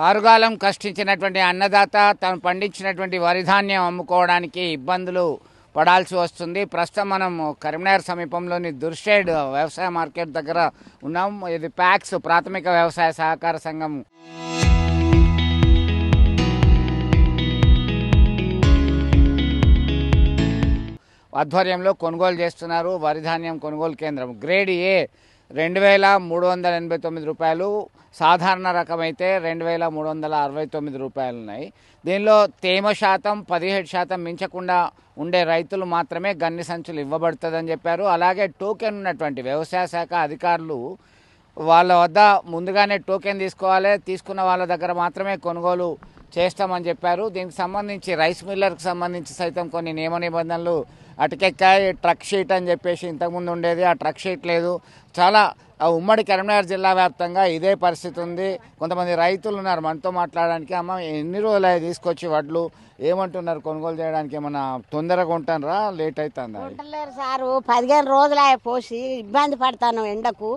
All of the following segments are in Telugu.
ఆరుగాలం కష్టించినటువంటి అన్నదాత తను పండించినటువంటి వరి ధాన్యం అమ్ముకోవడానికి ఇబ్బందులు పడాల్సి వస్తుంది. ప్రస్తుతం మనం కరీంనగర్ సమీపంలోని దుర్షేడ్ వ్యవసాయ మార్కెట్ దగ్గర ఉన్నాం. ఇది ప్యాక్స్ ప్రాథమిక వ్యవసాయ సహకార సంఘం ఆధ్వర్యంలో కొనుగోలు చేస్తున్నారు. వరి ధాన్యం కొనుగోలు కేంద్రం గ్రేడ్ ఏ 2389 రూపాయలు, సాధారణ రకం అయితే 2369 రూపాయలు ఉన్నాయి. దీనిలో తేమ శాతం 17% మించకుండా ఉండే రైతులు మాత్రమే గన్ని సంచులు ఇవ్వబడుతుందని చెప్పారు. అలాగే టోకెన్ ఉన్నటువంటి వ్యవసాయ శాఖ అధికారులు వాళ్ళ వద్ద ముందుగానే టోకెన్ తీసుకోవాలి, తీసుకున్న వాళ్ళ దగ్గర మాత్రమే కొనుగోలు చేస్తామని చెప్పారు. దీనికి సంబంధించి రైస్ మిల్లర్కి సంబంధించి సైతం కొన్ని నియమ నిబంధనలు అటుకెక్కాయి. ట్రక్ షీట్ అని చెప్పేసి ఇంతకుముందు ఉండేది, ఆ ట్రక్ షీట్ లేదు. చాలా ఉమ్మడి కరీంనగర్ జిల్లా వ్యాప్తంగా ఇదే పరిస్థితి ఉంది. కొంతమంది రైతులు ఉన్నారు మనతో మాట్లాడడానికి. అమ్మ, ఎన్ని రోజులు అవి తీసుకొచ్చి వడ్లు ఏమంటున్నారు కొనుగోలు చేయడానికి? ఏమన్నా తొందరగా ఉంటారా, లేట్ అవుతుందా? ఉంటలేరు సారు, 15 రోజులు పోసి ఇబ్బంది పడతాను. ఎండకు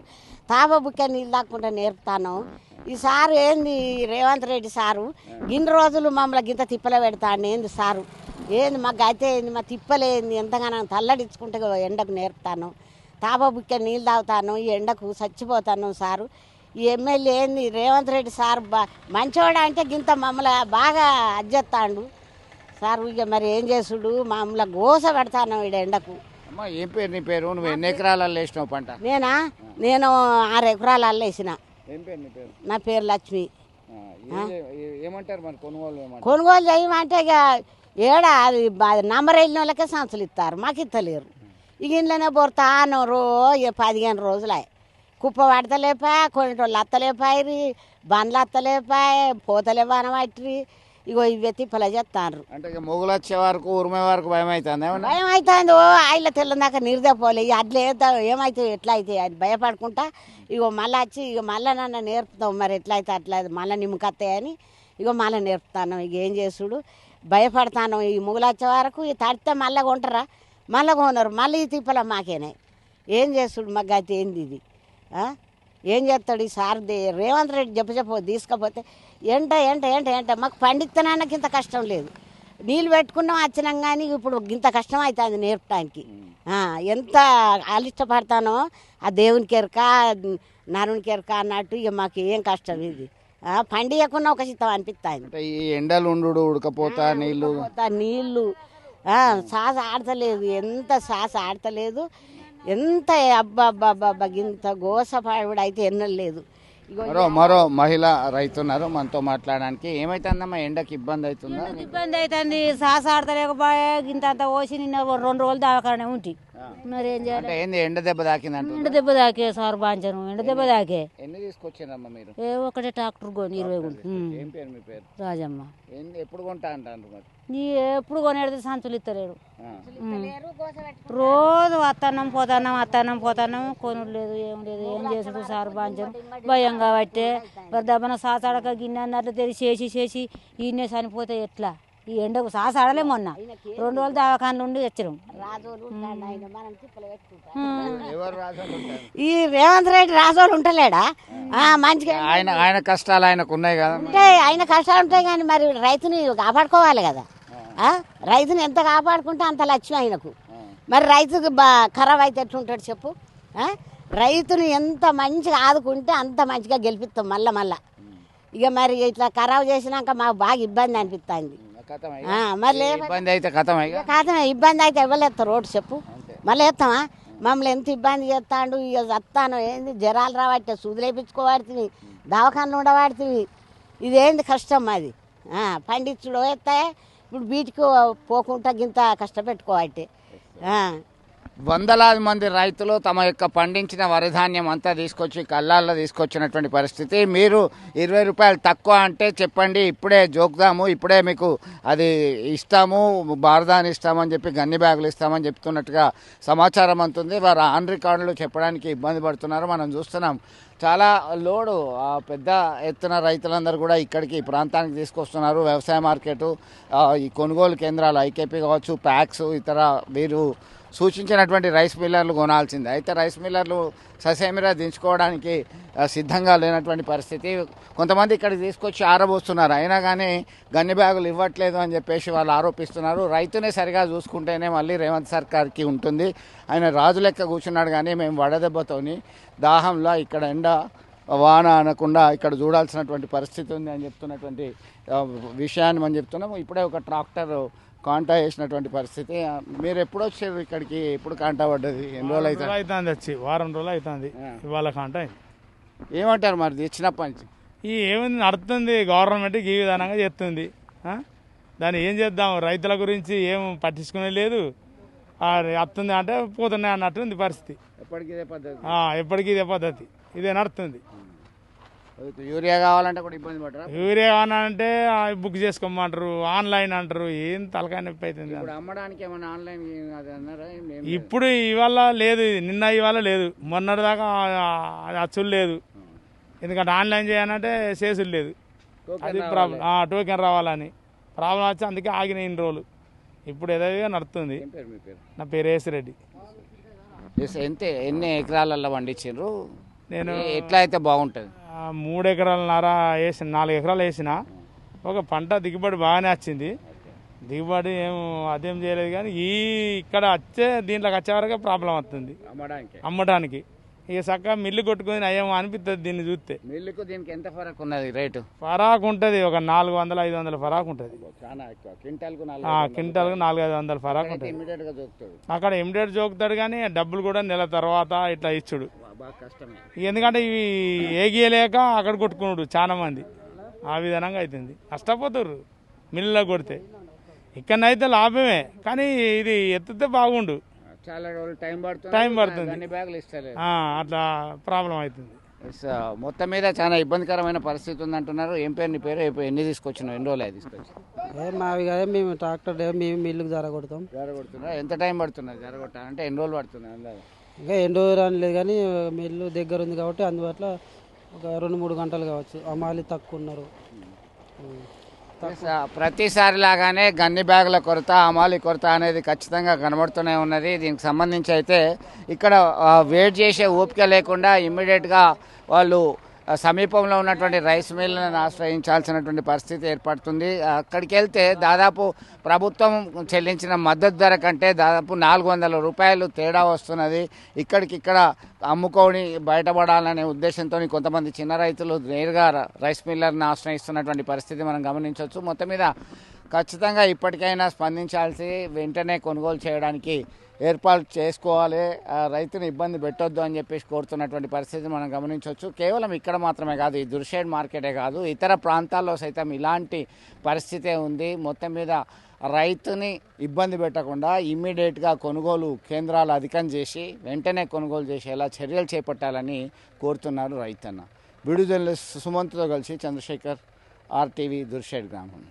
తాప బుక్క నీళ్ళు దాక్కుంటా నేర్పుతాను. ఈ సారు ఏంది రేవంత్ రెడ్డి సారు గిన్ని రోజులు మమ్మల్ని గింత తిప్పల పెడతాను. ఏంది సారు, ఏంది మాకు అయితే ఏంది, మా తిప్పలేంది, ఎంతగానో తల్లడించుకుంటే ఎండకు నేర్పుతాను. తాప బుక్క నీళ్ళు తాగుతాను, ఈ ఎండకు చచ్చిపోతాను సారు. ఈ ఎమ్మెల్యే ఏంది రేవంత్ రెడ్డి సారు మంచివాడు అంటే గింత మమ్మల్ని బాగా అజ్జెత్తాడు సారు. ఇక మరి ఏం చేసుడు, మమ్మల్ని గోస పెడతాను ఈ ఎండకు. అమ్మా, ఏం పేరు నీ పేరు? నువ్వు ఎన్ని ఎకరాలలో వేసినావు పంట? నేను 6 ఎకరాలలో వేసిన. ఏం పేరు నీ పేరు? నా పేరు లక్ష్మి. ఏమంటారు మరి కొనుగోలు చేయమంటే ఇక ఏడా అది నంబర్ వెళ్ళిన వాళ్ళకే సంచులు ఇస్తారు, మాకు ఇస్తలేరు. ఇక ఇంట్లోనే బొడతాను 15 రోజులు కుప్ప పడతలేపాయ, కొన్నిటోళ్ళు అత్తలేపాయి, బండ్లు అత్తలేపాయి, పోతలే వనమట్టి. ఇగో ఇవి తిప్పల చేస్తారు. అంటే మొగులు వచ్చే వరకు ఉరిమే వరకు భయం అవుతుంది. భయం అవుతుంది. ఆయిల తెల్లందాక నిర్దేపోలే అట్లా ఏమైతే ఎట్లా అయితే అది భయపడుకుంటా. ఇగో మళ్ళీ వచ్చి ఇక మళ్ళీ నన్ను నేర్పుతాం, మరి ఎట్లా అయితే అట్లా మళ్ళీ నిమ్మకత్తాయని ఇగో మళ్ళీ నేర్పుతాను. ఇక ఏం చేసుడు, భయపడతాను. ఈ మొగులు వచ్చే వరకు ఈ తడితే మళ్ళీ కొంటారా, మళ్ళీ కొనరు, మళ్ళీ ఈ తిప్పల మాకేనే. ఏం చేస్తుడు మాకు గతి ఏంది ఇది? ఏం చేస్తాడు ఈ సార్ రేవంత్ రెడ్డి చెప్ప తీసుకపోతే ఎంట ఎంట ఎంట ఎంట మాకు పండిత్తనానికి ఇంత కష్టం లేదు. నీళ్ళు పెట్టుకున్నాం వచ్చినాం, కానీ ఇప్పుడు ఇంత కష్టం అవుతుంది నేర్పడానికి. ఎంత అలిష్టపడతానో ఆ దేవునికి ఎరక నరునికి ఎరక అన్నట్టు. ఇక మాకు ఏం కష్టం ఇది, పండియకున్నా ఒక చిత్తం అనిపిస్తుంది. ఈ ఎండలు ఉండు ఉడకపోతా నీళ్ళు శ్వాస ఆడతలేదు, ఎంత శ్వాస ఆడతలేదు. ఎంత అబ్బా ఇంత గోసపాడు అయితే ఎన్నలేదు. మరో మహిళ రైతున్నారు మనతో మాట్లాడడానికి. ఏమైతుందమ్మా, ఎండకి ఇబ్బంది అవుతుందా? ఇబ్బంది అవుతుంది, శ్వాస ఆడతలేకపోయా. ఇంత అంత పోసి నిన్న 2 రోజులు దాకానే ఉంటి. మరి ఏం చేయాలి? ఏంది ఎండ దెబ్బ తాకిందంట? ఎండ దెబ్బ తాకే సార్, బాంచను ఎండ దెబ్బ తాకే. ఎన్ని తీసుకొచ్చారమ్మా మీరు? ఒకటే ట్రాక్టర్ కొని 20 గుంటలు. ఏం పేరు మీ పేరు? రాజమ్మ. ఎప్పుడు కొంటా అంటారు మరి? ఎప్పుడు కొనేది సంచులు ఇస్తలేడు. రోజు వస్తున్నాం పోతున్నాం కొనుడు లేదు, ఏం లేదు. ఏం చేసుడు సార్ బాంచను భయం కాబట్టి. మరి దెబ్బన సాసాడక గిన్నె అన్నట్లు చేసి ఈయనే చనిపోతే ఎట్లా? ఈ ఎండకు సాసాడలే. మొన్న 2 రోజులు దవాఖానలు ఉండి వచ్చాం. ఈ రేవంత్ రెడ్డి రాజోళ్ళు ఉంటలేడా? మంచిగా ఆయన కష్టాలు ఆయనకు ఉన్నాయి కదా. ఆయన కష్టాలు ఉంటాయి, కానీ మరి రైతుని కాపాడుకోవాలి కదా. రైతుని ఎంత కాపాడుకుంటే అంత లక్ష్యం ఆయనకు. మరి రైతుకు ఖరాబ్ అయితే ఎట్లుంటాడు చెప్పు? రైతుని ఎంత మంచిగా ఆదుకుంటే అంత మంచిగా గెలిపిస్తాం మళ్ళా. ఇక మరి ఇట్లా ఖరాబ్ చేసినాక మాకు బాగా ఇబ్బంది అనిపిస్తుంది. మరి ఇబ్బంది అయితే ఇవ్వలేస్తా రోడ్డు చెప్పు, మళ్ళీ వేస్తామా? మమ్మల్ని ఎంత ఇబ్బంది చేస్తాడు. ఇక వస్తాను ఏంది జ్వరాలు రాబట్టే సూదులు వేయించుకోవాడుతుంది, దవాఖానలు ఉండవాడుతుంది. ఇదేంది కష్టం అది. పండించుడు వేస్తాయి. ఇప్పుడు వీటికి పోకుండా గింత కష్టపెట్టుకోవాలి. వందలాది మంది రైతులు తమ యొక్క పండించిన వరిధాన్యం అంతా తీసుకొచ్చి కళ్ళాల్లో తీసుకొచ్చినటువంటి పరిస్థితి. మీరు 20 రూపాయలు తక్కువ అంటే చెప్పండి, ఇప్పుడే జోకుదాము, ఇప్పుడే మీకు అది ఇస్తాము, బారదాని ఇస్తామని చెప్పి గన్ని బ్యాగులు ఇస్తామని చెప్తున్నట్టుగా సమాచారం అంతుంది. వారు ఆన్ రికార్డులు చెప్పడానికి ఇబ్బంది పడుతున్నారు. మనం చూస్తున్నాం చాలా లోడు పెద్ద ఎత్తున రైతులందరూ కూడా ఇక్కడికి ఈ ప్రాంతానికి తీసుకొస్తున్నారు. వ్యవసాయ మార్కెట్, ఈ కొనుగోలు కేంద్రాలు ఐకేపీ కావచ్చు, ప్యాక్స్, ఇతర వీరు సూచించినటువంటి రైస్ మిల్లర్లు కొనాల్సిందే. అయితే రైస్ మిల్లర్లు ససేమిరా దించుకోవడానికి సిద్ధంగా లేనటువంటి పరిస్థితి. కొంతమంది ఇక్కడికి తీసుకొచ్చి ఆరబోస్తున్నారు, అయినా కానీ గన్ని బ్యాగులు ఇవ్వట్లేదు అని చెప్పేసి వాళ్ళు ఆరోపిస్తున్నారు. రైతునే సరిగా చూసుకుంటేనే మళ్ళీ రేవంత్ సర్కార్కి ఉంటుంది. ఆయన రాజు లెక్క కూర్చున్నాడు, కానీ మేము వడదెబ్బతోని దాహంలో ఇక్కడ ఎండ వాన అనకుండా ఇక్కడ చూడాల్సినటువంటి పరిస్థితి ఉంది అని చెప్తున్నటువంటి విషయాన్ని మనం చెప్తున్నాము. ఇప్పుడే ఒక ట్రాక్టర్ కాంటా వేసినటువంటి పరిస్థితి. మీరు ఎప్పుడు వచ్చారు ఇక్కడికి? ఎప్పుడు కాంటా పడ్డది? ఎన్ని రోజులు అవుతుంది? వచ్చి వారం రోజులు అవుతుంది ఇవాళ కాంటా. ఏమంటారు మరి తెచ్చినప్పటి నుంచి? ఏముంది, నడుతుంది, గవర్నమెంట్ ఈ విధానంగా చేస్తుంది. దాన్ని ఏం చేద్దాం, రైతుల గురించి ఏం పట్టించుకునే లేదు. వస్తుంది అంటే పోతున్నాయి అన్నట్టు ఉంది పరిస్థితి. ఎప్పటికీ ఇదే పద్ధతి? ఎప్పటికీ ఇదే పద్ధతి, ఇదే నడుతుంది. యూరియా కావాలంటే కూడా ఇబ్బంది పడరా? యూరియా కావాలంటే బుక్ చేసుకోమంటారు, ఆన్లైన్ అంటారు. ఏం తలకాయ నొప్పి అవుతుంది. అమ్మడానికి ఏమన్నా ఆన్లైన్ అన్నారా? ఇప్పుడు ఇవాళ లేదు, నిన్న ఇవాళ లేదు, మొన్నటి దాకా అచ్చులు లేదు. ఎందుకంటే ఆన్లైన్ చేయాలంటే చేసులు లేదు. అది ప్రాబ్లం. టోకెన్ రావాలని ప్రాబ్లం వచ్చి అందుకే ఆగిన ఇన్ని రోజులు. ఇప్పుడు ఏదైనా నడుస్తుంది. నా పేరు ఏసిరెడ్డి. ఎన్ని ఎకరాలలో పండించారు? నేను ఎట్లా అయితే బాగుంటుంది? 3 ఎకరాలన్నర వేసిన, 4 ఎకరాలు వేసిన. ఒక పంట దిగుబడి బాగానే వచ్చింది. దిగుబడి అదేం చేయలేదు, కానీ ఇక్కడ దీంట్లోకి వచ్చే వరకే ప్రాబ్లం వస్తుంది అమ్మడానికి. ఇక చక్కగా మిల్లు కొట్టుకుని అయ్యేమో అనిపిస్తుంది దీన్ని చూస్తే. మిల్లుకు దీనికి ఎంత ఫరక్ ఉన్నది రేటు? ఫరాకు ఉంటుంది, ఒక 400-500 ఫరాకు ఉంటుంది. క్వింటాల్కు 400-500 ఫరాకు ఉంటుంది. అక్కడ ఇమిడియట్ జోకుతాడు, కానీ డబ్బులు కూడా నెల తర్వాత ఇట్లా ఇచ్చుడు. ఎందుకంటే ఇవి ఏగియలేక అక్కడ కొట్టుకున్నాడు చాలా మంది. ఆ విధానంగా అవుతుంది, నష్టపోతారు మిల్లులో కొడితే. ఇక్కడనైతే లాభమే, కానీ ఇది ఎత్తితే బాగుండు. చాలా రోజులు టైం పడుతుంది, అట్లా ప్రాబ్లం అవుతుంది. మొత్తం మీద చాలా ఇబ్బందికరమైన పరిస్థితి ఉంది అంటున్నారు. ఏం పేరు నీ పేరు? ఎన్ని తీసుకొచ్చినావు? ఎన్ని రోజులు తీసుకొచ్చి? మావి కదా, మేము ట్రాక్టర్ మేము మిల్లుకు జరగొడతాం. జరగొడుతున్నా? ఎంత టైం పడుతున్నది జరగొట్టాలంటే? ఎన్ని రోజులు పడుతున్నాయి? ఇంకా ఎన్ని రోజులు అని లేదు, కానీ మిల్లు దగ్గర ఉంది కాబట్టి అందువల్ల ఒక 2-3 గంటలు కావచ్చు. అమ్మాలి తక్కువ ఉన్నారు. ప్రతిసారి లాగానే గన్ని బ్యాగుల కొరత, అమాలి కొరత అనేది ఖచ్చితంగా కనబడుతూనే ఉన్నది. దీనికి సంబంధించి అయితే ఇక్కడ వెయిట్ చేసే ఓపిక లేకుండా ఇమ్మీడియట్గా వాళ్ళు సమీపంలో ఉన్నటువంటి రైస్ మిల్లను ఆశ్రయించాల్సినటువంటి పరిస్థితి ఏర్పడుతుంది. అక్కడికి వెళ్తే దాదాపు ప్రభుత్వం చెల్లించిన మద్దతు ధర కంటే దాదాపు 400 రూపాయలు తేడా వస్తున్నది. ఇక్కడికిక్కడ అమ్ముకొని బయటపడాలనే ఉద్దేశంతో కొంతమంది చిన్న రైతులు నేరుగా రైస్ మిల్లర్ని ఆశ్రయిస్తున్నటువంటి పరిస్థితి మనం గమనించవచ్చు. మొత్తం మీద ఖచ్చితంగా ఇప్పటికైనా స్పందించాల్సి, వెంటనే కొనుగోలు చేయడానికి ఏర్పాటు చేసుకోవాలి, రైతుని ఇబ్బంది పెట్టొద్దు అని చెప్పేసి కోరుతున్నటువంటి పరిస్థితి మనం గమనించవచ్చు. కేవలం ఇక్కడ మాత్రమే కాదు, ఈ దుర్షేడ్ మార్కెటే కాదు, ఇతర ప్రాంతాల్లో సైతం ఇలాంటి పరిస్థితే ఉంది. మొత్తం మీద రైతుని ఇబ్బంది పెట్టకుండా ఇమ్మీడియట్గా కొనుగోలు కేంద్రాలు అధికం చేసి వెంటనే కొనుగోలు చేసేలా చర్యలు చేపట్టాలని కోరుతున్నారు రైతన్న. వీడియో జర్నలిస్ట్ సుమంత్తో కలిసి చంద్రశేఖర్, RTV దుర్షేడ్ గ్రామం.